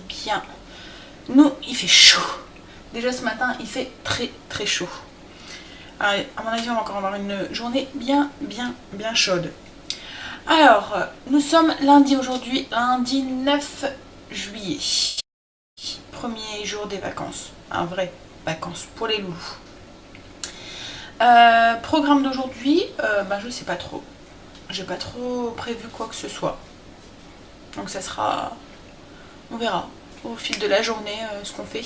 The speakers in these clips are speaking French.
bien. Nous, il fait chaud. Déjà ce matin, il fait très très chaud. Alors, à mon avis, on va encore avoir une journée bien chaude. Alors, nous sommes lundi aujourd'hui, lundi 9 juillet. Premier jour des vacances. Un vrai vacances pour les loulous. Programme d'aujourd'hui, je sais pas trop. J'ai pas trop prévu quoi que ce soit. Donc ça sera... On verra au fil de la journée ce qu'on fait.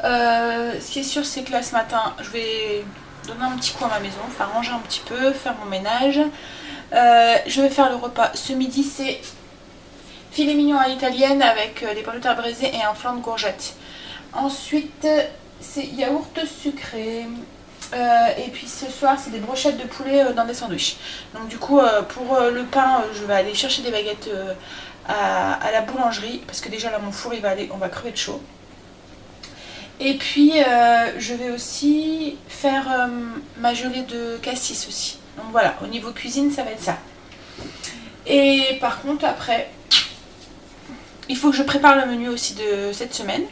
Ce qui est sûr, c'est que là ce matin, je vais donner un petit coup à ma maison, faire ranger un petit peu, faire mon ménage. Je vais faire le repas. Ce midi, c'est filet mignon à l'italienne avec des pommes de terre braisées et un flan de courgettes. Ensuite, c'est yaourt sucré. Et puis ce soir, c'est des brochettes de poulet dans des sandwichs. Donc du coup, pour le pain, je vais aller chercher des baguettes à la boulangerie. Parce que déjà là, mon four, on va crever de chaud. Et puis, je vais aussi faire ma gelée de cassis aussi. Donc voilà, au niveau cuisine, ça va être ça. Et par contre, après, il faut que je prépare le menu aussi de cette semaine.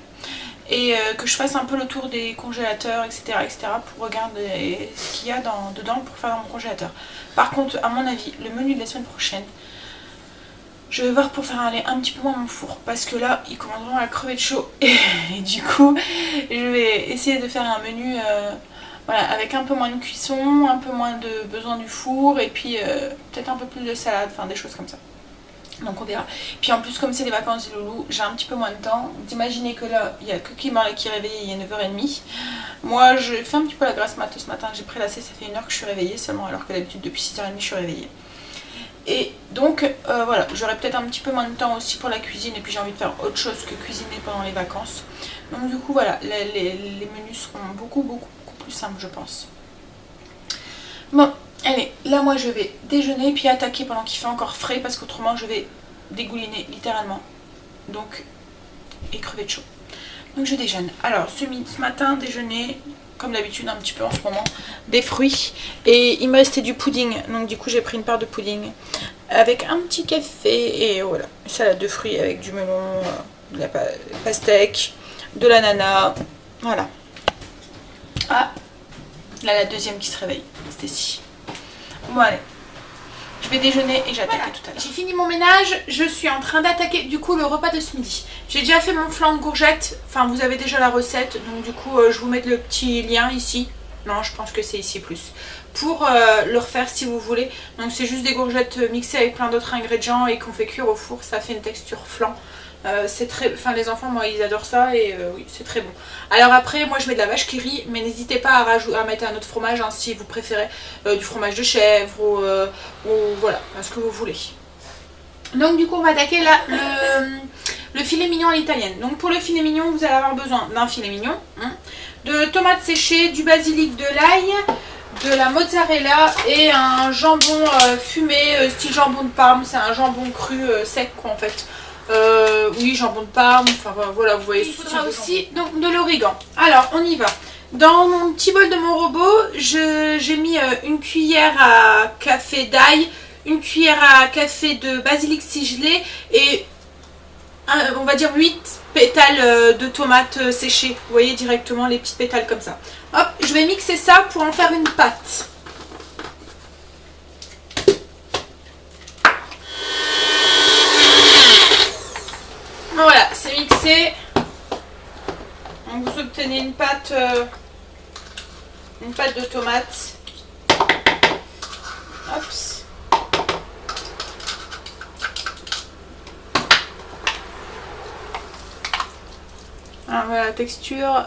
Et que je fasse un peu le tour des congélateurs, etc. pour regarder ce qu'il y a dedans pour faire mon congélateur. Par contre, à mon avis, le menu de la semaine prochaine, je vais voir pour faire aller un petit peu moins mon four. Parce que là, ils commencent vraiment à crever de chaud. Et du coup, je vais essayer de faire un menu voilà, avec un peu moins de cuisson, un peu moins de besoin du four. Et puis peut-être un peu plus de salade, enfin des choses comme ça. Donc on verra. Puis en plus, comme c'est les vacances des loulous, j'ai un petit peu moins de temps. Vous imaginez que là, il y a que Clément qui est réveillé, il y a 9h30. Moi, je fais un petit peu la grasse mat ce matin. J'ai prélassé, ça fait 1 heure que je suis réveillée seulement, alors que d'habitude, depuis 6h30, je suis réveillée. Et donc, voilà, j'aurai peut-être un petit peu moins de temps aussi pour la cuisine. Et puis j'ai envie de faire autre chose que cuisiner pendant les vacances. Donc du coup, voilà, les menus seront beaucoup plus simples, je pense. Bon. Allez, là moi je vais déjeuner puis attaquer pendant qu'il fait encore frais parce qu'autrement je vais dégouliner littéralement. Donc, et crever de chaud. Donc je déjeune. Alors ce matin déjeuner, comme d'habitude un petit peu en ce moment, des fruits. Et il me restait du pudding, donc du coup j'ai pris une part de pudding avec un petit café et voilà. Une salade de fruits avec du melon, de la pastèque, de l'ananas, voilà. Ah, là la deuxième qui se réveille, Stécie. Bon allez, je vais déjeuner et j'attaque tout à l'heure. J'ai fini mon ménage, je suis en train d'attaquer du coup le repas de ce midi. J'ai déjà fait mon flan de courgettes, enfin vous avez déjà la recette, donc du coup je vous mets le petit lien ici. Non, je pense que c'est ici plus. Pour le refaire si vous voulez. Donc c'est juste des courgettes mixées avec plein d'autres ingrédients et qu'on fait cuire au four, ça fait une texture flan. C'est très, enfin les enfants moi ils adorent ça et oui c'est très bon. Alors après moi je mets de la vache qui rit, mais n'hésitez pas à mettre un autre fromage hein, si vous préférez du fromage de chèvre ou voilà, ce que vous voulez. Donc du coup on va attaquer là le filet mignon à l'italienne. Donc pour le filet mignon vous allez avoir besoin d'un filet mignon, hein, de tomates séchées, du basilic, de l'ail, de la mozzarella et un jambon fumé style jambon de Parme. C'est un jambon cru sec quoi en fait. Oui, jambon de Parme, enfin voilà, vous voyez. Il faudra aussi donc de l'origan. Alors, on y va. Dans mon petit bol de mon robot, j'ai mis une cuillère à café d'ail, une cuillère à café de basilic ciselé et on va dire 8 pétales de tomates séchées. Vous voyez directement les petites pétales comme ça. Hop, je vais mixer ça pour en faire une pâte. Voilà, c'est mixé. Donc vous obtenez une pâte de tomates. Hop. Alors voilà la texture.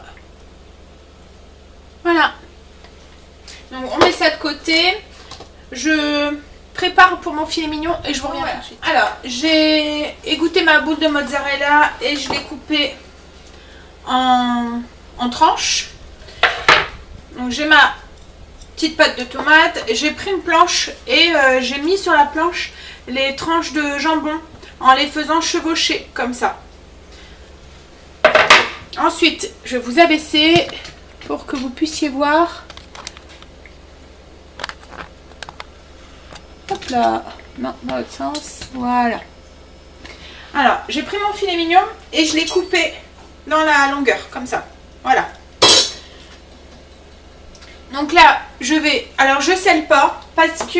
Voilà. Donc on met ça de côté. Je prépare pour mon filet mignon et je vous reviens tout de suite. Alors j'ai égoutté ma boule de mozzarella et je l'ai coupée en tranches. Donc j'ai ma petite pâte de tomate, j'ai pris une planche et j'ai mis sur la planche les tranches de jambon en les faisant chevaucher comme ça. Ensuite je vais vous abaisser pour que vous puissiez voir. Hop là, non, dans l'autre sens, voilà. Alors, j'ai pris mon filet mignon et je l'ai coupé dans la longueur, comme ça. Voilà. Donc là, je vais... Alors, je sèle pas parce que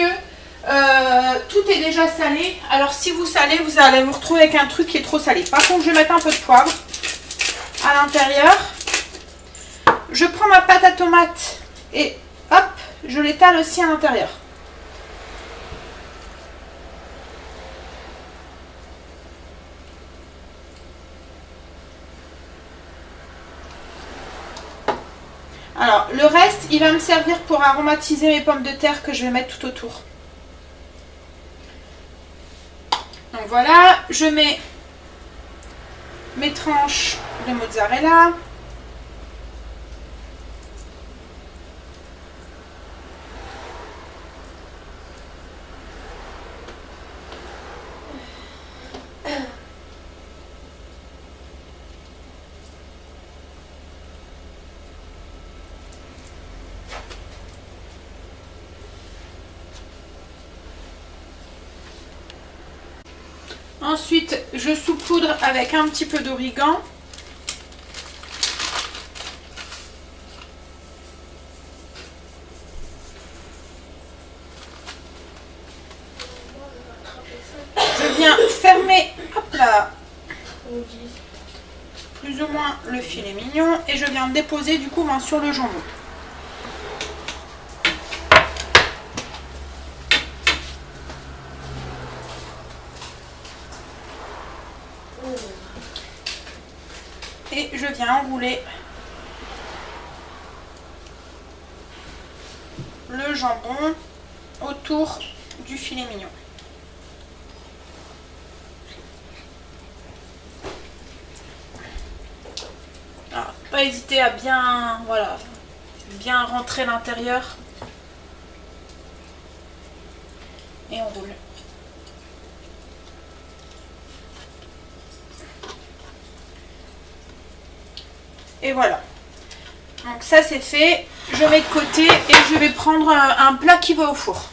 tout est déjà salé. Alors, si vous salez, vous allez vous retrouver avec un truc qui est trop salé. Par contre, je vais mettre un peu de poivre à l'intérieur. Je prends ma pâte à tomate et hop, je l'étale aussi à l'intérieur. Alors, le reste, il va me servir pour aromatiser mes pommes de terre que je vais mettre tout autour. Donc voilà, je mets mes tranches de mozzarella. Ensuite, je saupoudre avec un petit peu d'origan. Je viens fermer, hop là, plus ou moins le filet mignon et je viens déposer du coup sur le jambon. Et je viens enrouler le jambon autour du filet mignon. Alors, pas hésiter à bien, voilà, bien rentrer l'intérieur. Et on roule. Et voilà. Donc ça c'est fait. Je mets de côté et je vais prendre un plat qui va au four.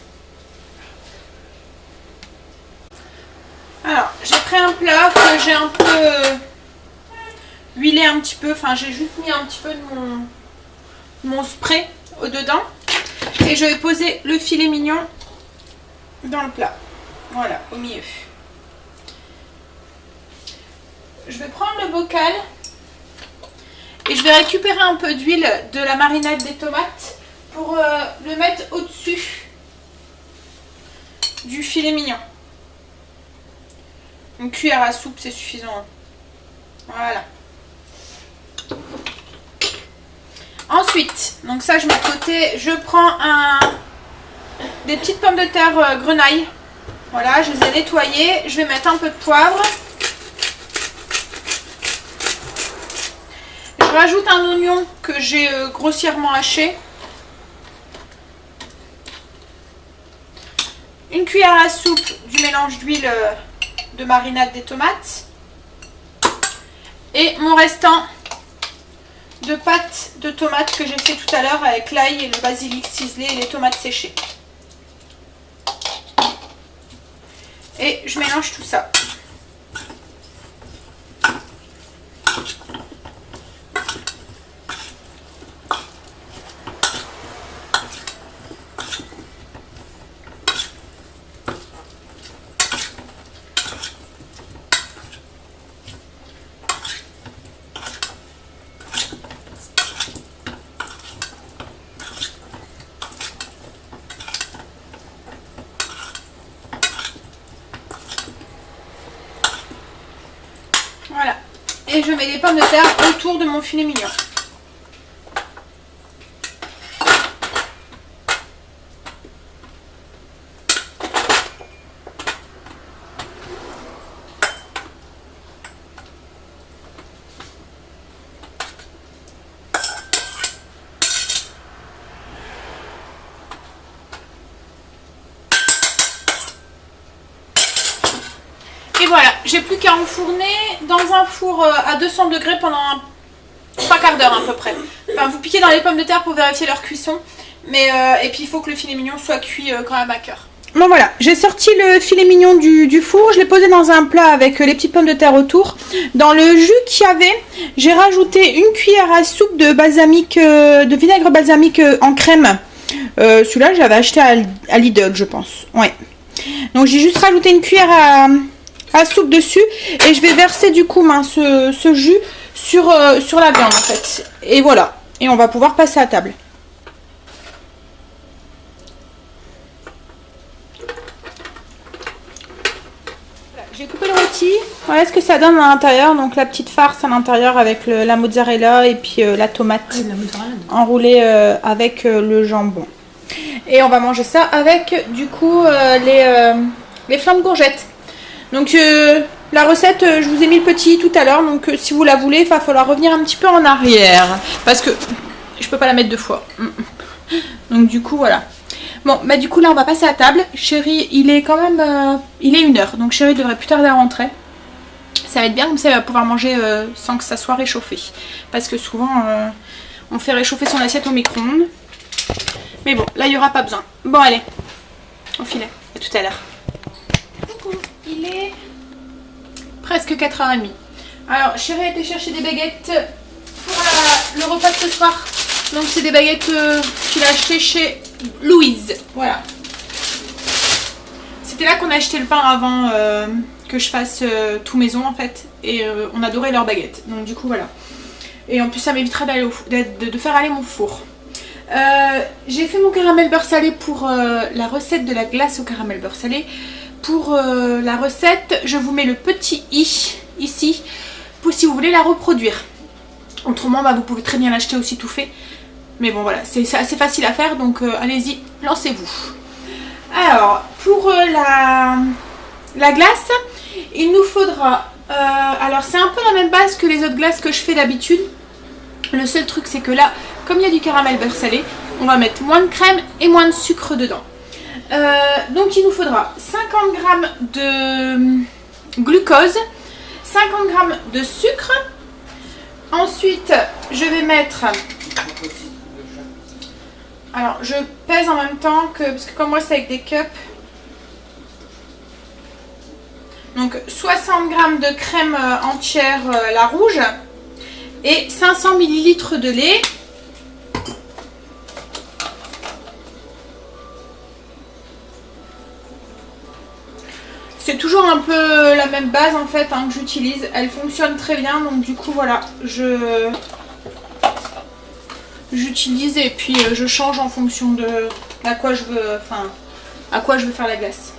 Alors, j'ai pris un plat que j'ai un peu huilé un petit peu. Enfin, j'ai juste mis un petit peu de mon spray au-dedans. Et je vais poser le filet mignon dans le plat. Voilà, au milieu. Je vais prendre le bocal. Et je vais récupérer un peu d'huile de la marinade des tomates pour le mettre au-dessus du filet mignon. Une cuillère à soupe, c'est suffisant. Voilà. Ensuite, donc ça je mets de côté, je prends des petites pommes de terre grenaille. Voilà, je les ai nettoyées. Je vais mettre un peu de poivre. Je rajoute un oignon que j'ai grossièrement haché. Une cuillère à soupe du mélange d'huile de marinade des tomates. Et mon restant de pâte de tomates que j'ai fait tout à l'heure avec l'ail et le basilic ciselé et les tomates séchées. Et je mélange tout ça. Voilà. Et je mets les pommes de terre autour de mon filet mignon. Et voilà, j'ai plus qu'à enfourner dans un four à 200 degrés pendant 3 quarts d'heure à peu près. Enfin, vous piquez dans les pommes de terre pour vérifier leur cuisson. Mais, et puis il faut que le filet mignon soit cuit quand même à cœur. Bon voilà, j'ai sorti le filet mignon du four, je l'ai posé dans un plat avec les petites pommes de terre autour. Dans le jus qu'il y avait, j'ai rajouté une cuillère à soupe de balsamique, de vinaigre balsamique en crème. Celui-là, j'avais acheté à Lidl, je pense. Ouais. Donc j'ai juste rajouté une cuillère à soupe dessus et je vais verser du coup ce jus sur la viande en fait. Et voilà, et on va pouvoir passer à table. J'ai coupé le rôti, voilà ce que ça donne à l'intérieur, donc la petite farce à l'intérieur avec la mozzarella et puis la tomate enroulée avec le jambon. Et on va manger ça avec du coup les flammes de courgettes. Donc la recette, je vous ai mis le petit tout à l'heure, donc si vous la voulez, il va falloir revenir un petit peu en arrière. Parce que je peux pas la mettre deux fois. Donc du coup voilà. Bon, bah du coup là on va passer à table. Chérie, il est quand même... il est 1h, donc Chérie devrait plus tarder à rentrer. Ça va être bien, comme ça elle va pouvoir manger sans que ça soit réchauffé. Parce que souvent on fait réchauffer son assiette au micro-ondes. Mais bon, là il n'y aura pas besoin. Bon allez, au filet, à tout à l'heure. Il est presque 4h30. Alors Chérie a été chercher des baguettes pour le repas de ce soir. Donc c'est des baguettes qu'il a achetées chez Louise. Voilà. C'était là qu'on a acheté le pain avant que je fasse tout maison en fait. Et on adorait leurs baguettes. Donc du coup voilà. Et en plus ça m'évitera de faire aller mon four. J'ai fait mon caramel beurre salé pour la recette de la glace au caramel beurre salé. Pour la recette, je vous mets le petit i ici pour si vous voulez la reproduire. Autrement, bah, vous pouvez très bien l'acheter aussi tout fait. Mais bon voilà, c'est assez facile à faire, donc allez-y, lancez-vous. Alors, pour la glace, il nous faudra... alors c'est un peu la même base que les autres glaces que je fais d'habitude. Le seul truc c'est que là, comme il y a du caramel beurre salé, on va mettre moins de crème et moins de sucre dedans. Donc il nous faudra 50 g de glucose, 50 g de sucre. Ensuite, je vais mettre... Alors, je pèse en même temps que... Parce que comme moi, c'est avec des cups. Donc, 60 g de crème entière, la rouge. Et 500 ml de lait. C'est toujours un peu la même base en fait hein, que j'utilise. Elle fonctionne très bien. Donc, du coup, voilà. J'utilise et puis je change en fonction de à quoi je veux faire la glace.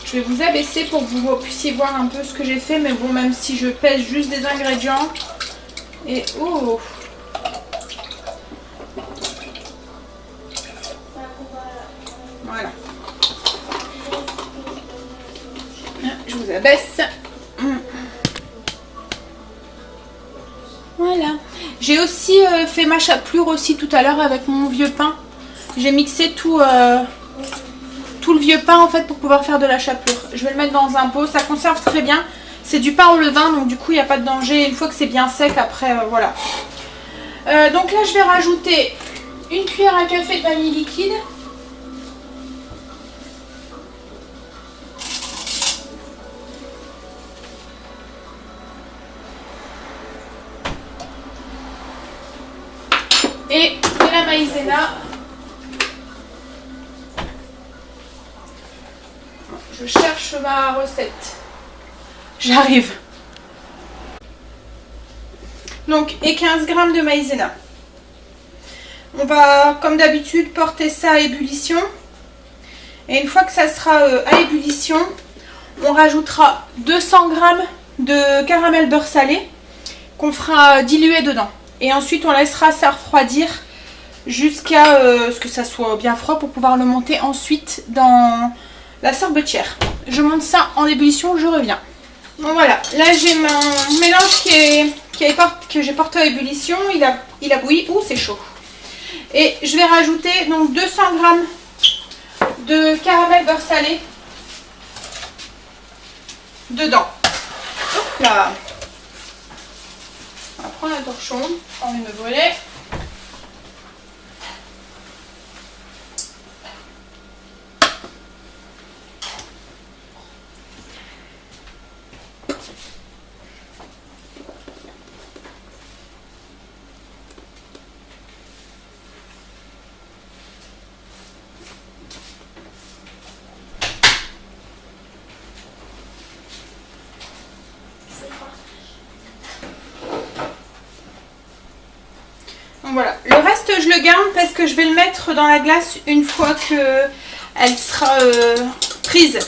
Je vais vous abaisser pour que vous puissiez voir un peu ce que j'ai fait, mais bon, même si je pèse juste des ingrédients et oh, voilà, je vous abaisse. Voilà. J'ai aussi fait ma chapelure aussi tout à l'heure avec mon vieux pain. J'ai mixé tout le vieux pain en fait pour pouvoir faire de la chapelure. Je vais le mettre dans un pot, ça conserve très bien. C'est du pain au levain donc du coup il n'y a pas de danger. Une fois que c'est bien sec après voilà. Donc là je vais rajouter une cuillère à café de vanille liquide. Et de la maïzena. Je cherche ma recette. J'arrive. Donc, et 15 g de maïzena. On va, comme d'habitude, porter ça à ébullition. Et une fois que ça sera à ébullition, on rajoutera 200 g de caramel beurre salé qu'on fera diluer dedans. Et ensuite, on laissera ça refroidir jusqu'à ce que ça soit bien froid pour pouvoir le monter ensuite dans la sorbetière. Je monte ça en ébullition, je reviens. Bon voilà, là j'ai mon mélange que j'ai porté à ébullition. Il a bouilli. Ouh, c'est chaud. Et je vais rajouter donc 200 g de caramel beurre salé dedans. Hop là. On va prendre un torchon, on va me brûler. Voilà, le reste je le garde parce que je vais le mettre dans la glace une fois que elle sera prise.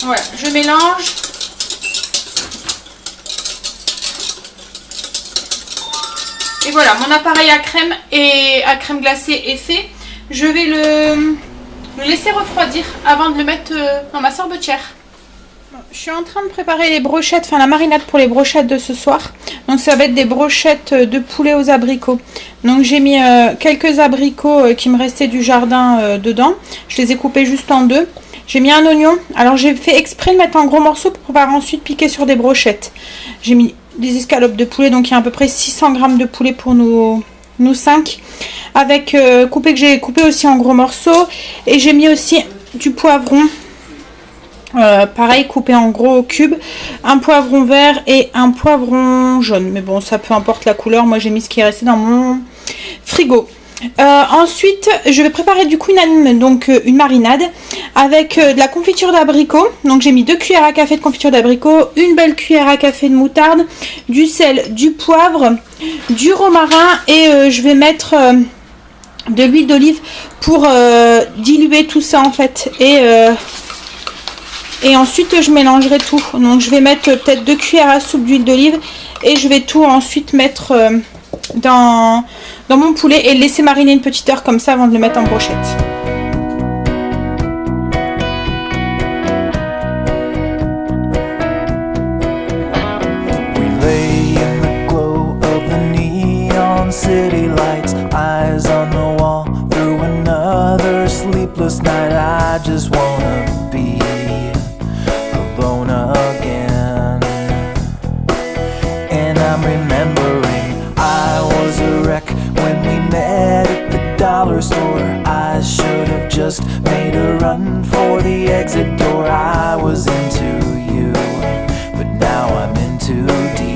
Voilà, je mélange. Et voilà, mon appareil à crème glacée est fait. Je vais le laisser refroidir avant de le mettre dans ma sorbetière. Je suis en train de préparer les brochettes, enfin la marinade pour les brochettes de ce soir. Donc ça va être des brochettes de poulet aux abricots. Donc j'ai mis quelques abricots qui me restaient du jardin dedans. Je les ai coupés juste en deux. J'ai mis un oignon. Alors j'ai fait exprès de mettre en gros morceaux pour pouvoir ensuite piquer sur des brochettes. J'ai mis des escalopes de poulet, donc il y a à peu près 600 g de poulet pour nous 5. Avec que j'ai coupé aussi en gros morceaux. Et j'ai mis aussi du poivron. Pareil, coupé en gros cubes, un poivron vert et un poivron jaune, mais bon, ça peu importe la couleur. Moi j'ai mis ce qui est resté dans mon frigo. Ensuite je vais préparer du coup une marinade avec de la confiture d'abricot. Donc j'ai mis 2 cuillères à café de confiture d'abricot, une belle cuillère à café de moutarde, du sel, du poivre, du romarin et je vais mettre de l'huile d'olive pour diluer tout ça en fait. Et ensuite je mélangerai tout. Donc je vais mettre peut-être 2 cuillères à soupe d'huile d'olive et je vais tout ensuite mettre dans mon poulet et laisser mariner une petite heure comme ça avant de le mettre en brochette. City lights, eyes on the wall through another sleepless night. I just wanna be alone again. And I'm remembering I was a wreck when we met at the dollar store. I should have just made a run for the exit door. I was into you, but now I'm in too deep.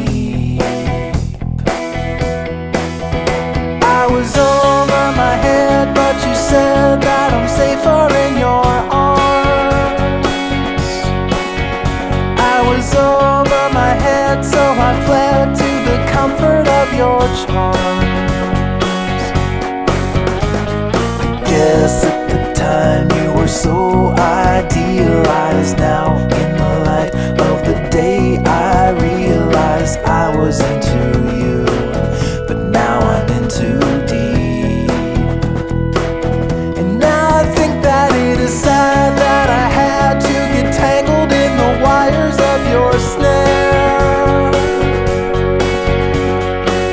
I was over my head, but you said that I'm safer in your arms. I was over my head, so I fled to the comfort of your charms. I guess at the time you were so idealized. Now in the light of the day I realized I was into you, but now I'm into deep. And I think that it is sad that I had to get tangled in the wires of your snare.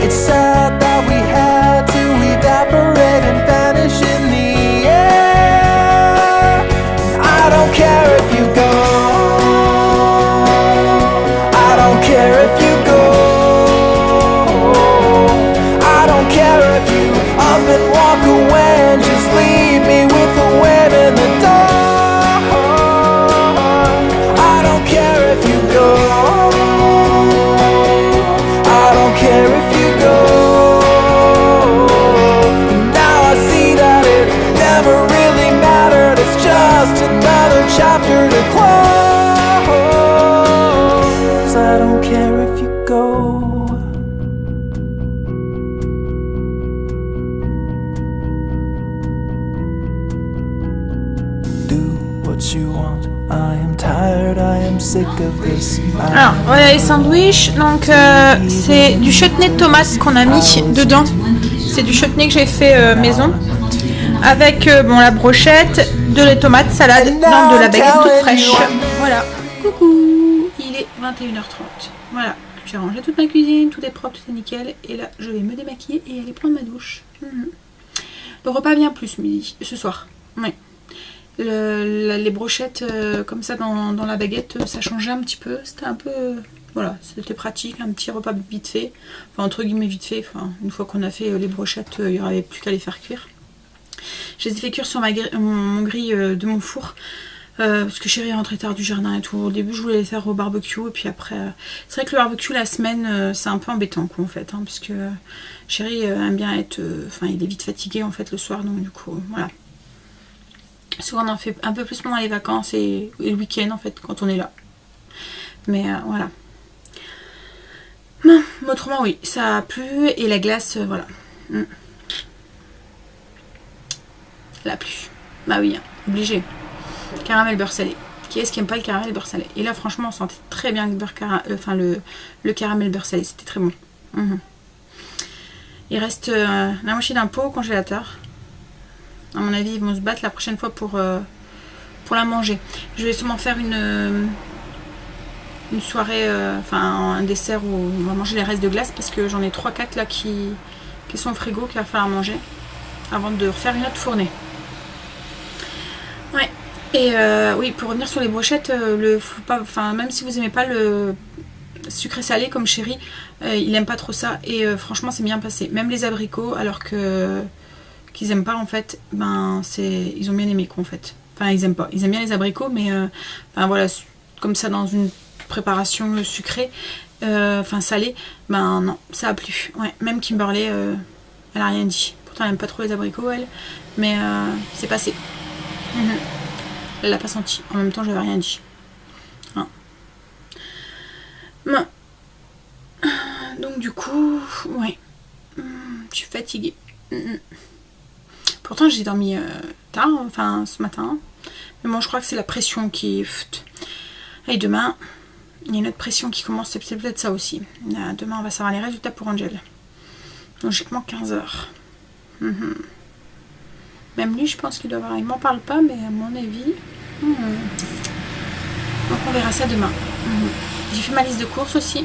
It's sad that we had to evaporate and vanish in the air. I don't care if you go, I don't care if you go, I don't care if you up and walk away and just leave me with a wave in the dark. I don't care if you go, I don't care if you go. Now I see that it never really mattered. It's just another chapter to close. I don't care if you go. Alors voilà les sandwichs, donc c'est du chutney de tomates qu'on a mis dedans. C'est du chutney que j'ai fait maison avec bon, la brochette, de la tomate, salade, dans de la baguette toute fraîche. Voilà, coucou, il est 21h30. Voilà, j'ai rangé toute ma cuisine, tout est propre, tout est nickel. Et là je vais me démaquiller et aller prendre ma douche. Le repas vient plus ce soir. Oui. Les brochettes comme ça dans la baguette, ça changeait un petit peu. C'était un peu... voilà, c'était pratique, un petit repas vite fait. Enfin, entre guillemets vite fait. Enfin, une fois qu'on a fait les brochettes, il n'y aurait plus qu'à les faire cuire. Je les ai fait cuire sur mon grille de mon four. Parce que Chérie est rentrée tard du jardin et tout. Au début, je voulais les faire au barbecue. Et puis après... c'est vrai que le barbecue, la semaine, c'est un peu embêtant, quoi, en fait. Hein, parce que Chérie aime bien être... enfin, il est vite fatigué, en fait, le soir. Donc, du coup, voilà. Souvent on en fait un peu plus pendant les vacances et le week-end en fait quand on est là. Mais voilà. Non, autrement oui, ça a plu et la glace, voilà. La pluie. Bah oui, hein, obligé. Caramel beurre salé. Qui est-ce qui aime pas le caramel beurre salé? Et là, franchement, on sentait très bien le caramel beurre salé. C'était très bon. Il reste la moitié d'un pot au congélateur. À mon avis, ils vont se battre la prochaine fois pour la manger. Je vais sûrement faire une soirée, un dessert où on va manger les restes de glace parce que j'en ai 3-4 là qui sont au frigo qu'il va falloir manger avant de refaire une autre fournée. Ouais. Et oui, pour revenir sur les brochettes, même si vous aimez pas le sucré salé comme chéri, il aime pas trop ça et franchement c'est bien passé. Même les abricots, alors qu'ils aiment pas en fait, ils ont bien aimé quoi en fait. Enfin ils aiment pas, ils aiment bien les abricots mais voilà, comme ça dans une préparation sucrée, salée, non, ça a plu. Ouais, même Kimberley, elle a rien dit. Pourtant elle aime pas trop les abricots elle, mais c'est passé. Elle l'a pas senti. En même temps, j'avais rien dit. Hein. Bon. Donc du coup, ouais. Je suis fatiguée. Pourtant, j'ai dormi tard, ce matin. Mais bon, je crois que c'est la pression qui... Et demain, il y a une autre pression qui commence. C'est peut-être ça aussi. Demain, on va savoir les résultats pour Angel. Logiquement, 15h. Même lui, je pense qu'il doit avoir... Il m'en parle pas, mais à mon avis... Donc on verra ça demain. J'ai fait ma liste de courses aussi.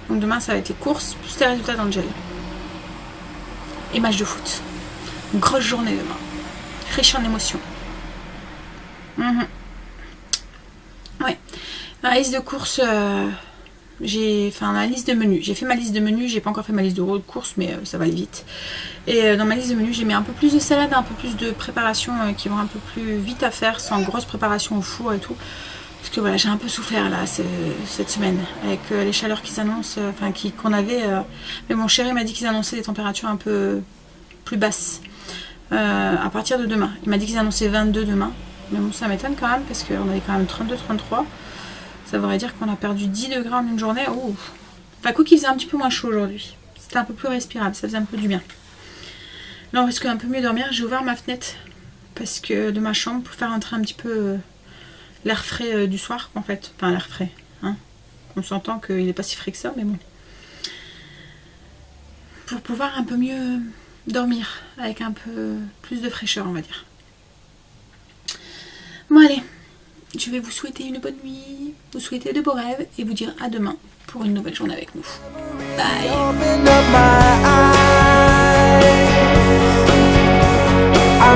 Donc demain, ça va être les courses, plus les résultats d'Angel. Et match de foot. Une grosse journée demain. Riche en émotions. Ouais. La liste de courses... la liste de menus. J'ai fait ma liste de menus, j'ai pas encore fait ma liste de courses, mais ça va aller vite. Et dans ma liste de menus, j'ai mis un peu plus de salade, un peu plus de préparation qui vont un peu plus vite à faire, sans grosse préparation au four et tout. Parce que voilà, j'ai un peu souffert là cette semaine avec les chaleurs qu'ils annoncent, qu'on avait. Mais mon chéri m'a dit qu'ils annonçaient des températures un peu plus basses à partir de demain. Il m'a dit qu'ils annonçaient 22 demain. Mais bon, ça m'étonne quand même parce qu'on avait quand même 32-33. Ça voudrait dire qu'on a perdu 10 degrés en une journée. Oh. Quoi qu'il faisait un petit peu moins chaud aujourd'hui. C'était un peu plus respirable, ça faisait un peu du bien. Là on risque un peu mieux dormir. J'ai ouvert ma fenêtre parce que de ma chambre pour faire entrer un petit peu l'air frais du soir en fait. Enfin l'air frais. Hein. On s'entend qu'il n'est pas si frais que ça, mais bon. Pour pouvoir un peu mieux dormir avec un peu plus de fraîcheur on va dire. Bon allez. Je vais vous souhaiter une bonne nuit, vous souhaiter de beaux rêves et vous dire à demain pour une nouvelle journée avec nous. Bye. I